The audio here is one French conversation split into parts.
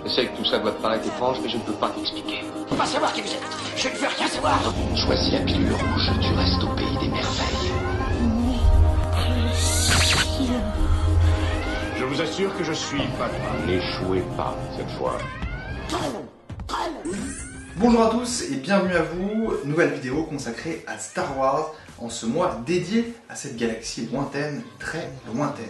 Je sais que tout ça doit te paraître étrange, mais je ne peux pas t'expliquer. Faut pas savoir qui vous êtes. Je ne veux rien savoir. Choisis la pilule rouge, tu restes au pays des merveilles. Je vous assure que je suis pas grave. N'échouez pas cette fois. Bonjour à tous et bienvenue à vous, nouvelle vidéo consacrée à Star Wars en ce mois dédié à cette galaxie lointaine, très lointaine.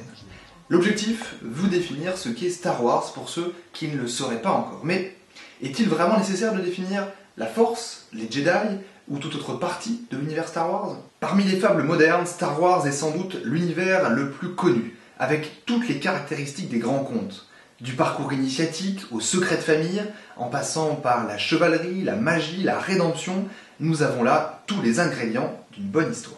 L'objectif, vous définir ce qu'est Star Wars pour ceux qui ne le sauraient pas encore. Mais est-il vraiment nécessaire de définir la Force, les Jedi ou toute autre partie de l'univers Star Wars? Parmi les fables modernes, Star Wars est sans doute l'univers le plus connu, avec toutes les caractéristiques des grands contes. Du parcours initiatique au secret de famille, en passant par la chevalerie, la magie, la rédemption, nous avons là tous les ingrédients d'une bonne histoire.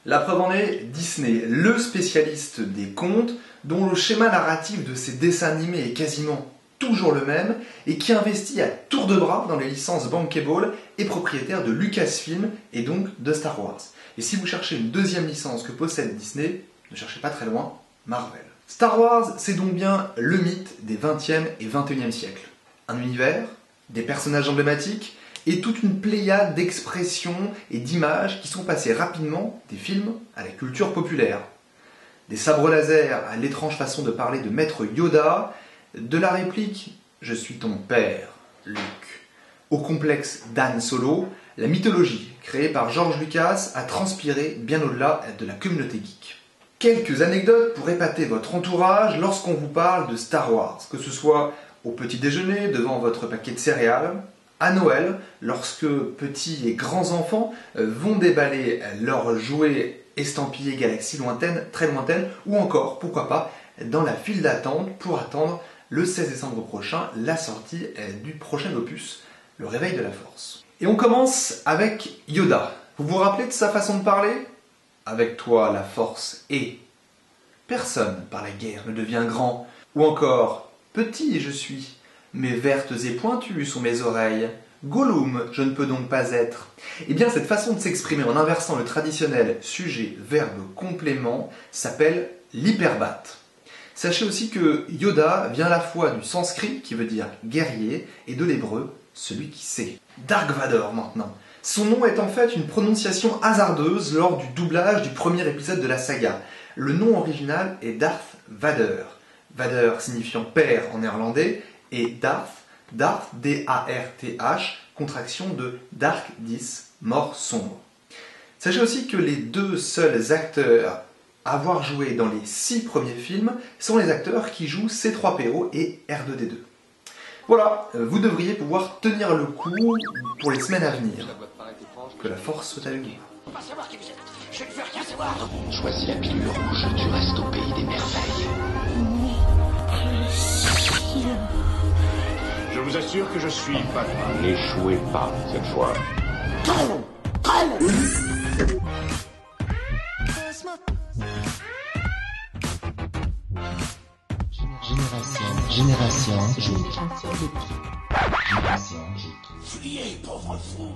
La preuve en est Disney, le spécialiste des contes, dont le schéma narratif de ses dessins animés est quasiment toujours le même, et qui investit à tour de bras dans les licences bankable et propriétaire de Lucasfilm et donc de Star Wars. Et si vous cherchez une deuxième licence que possède Disney, ne cherchez pas très loin, Marvel. Star Wars, c'est donc bien le mythe des 20e et 21e siècles. Un univers, des personnages emblématiques et toute une pléiade d'expressions et d'images qui sont passées rapidement des films à la culture populaire. Des sabres laser à l'étrange façon de parler de Maître Yoda, de la réplique « Je suis ton père, Luke », au complexe d'Han Solo, la mythologie créée par George Lucas a transpiré bien au-delà de la communauté geek. Quelques anecdotes pour épater votre entourage lorsqu'on vous parle de Star Wars, que ce soit au petit déjeuner devant votre paquet de céréales, à Noël, lorsque petits et grands enfants vont déballer leurs jouets estampillés galaxies lointaines, très lointaines, ou encore, pourquoi pas, dans la file d'attente pour attendre le 16 décembre prochain la sortie du prochain opus, le réveil de la Force. Et on commence avec Yoda. Vous vous rappelez de sa façon de parler ? Avec toi, la Force est. Personne par la guerre ne devient grand. Ou encore, petit je suis, mais vertes et pointues sont mes oreilles. Gollum, je ne peux donc pas être. Eh bien, cette façon de s'exprimer en inversant le traditionnel sujet, verbe, complément s'appelle l'hyperbate. Sachez aussi que Yoda vient à la fois du sanskrit, qui veut dire guerrier, et de l'hébreu, celui qui sait. Dark Vador maintenant. Son nom est en fait une prononciation hasardeuse lors du doublage du premier épisode de la saga. Le nom original est Darth Vader. Vader signifiant père en néerlandais, et Darth, D-A-R-T-H, contraction de Dark 10, mort sombre. Sachez aussi que les deux seuls acteurs à avoir joué dans les 6 premiers films sont les acteurs qui jouent C3PO et R2D2. Voilà, vous devriez pouvoir tenir le coup pour les semaines à venir. Que la Force soit avec vous. Faut pas savoir qui vous êtes. Je ne veux rien savoir. Choisis la pilule rouge, tu restes au pays des merveilles. Je vous assure que je suis pas grave. N'échouez pas cette fois. Génération geek. Génération geek. Fuyez, pauvre fou.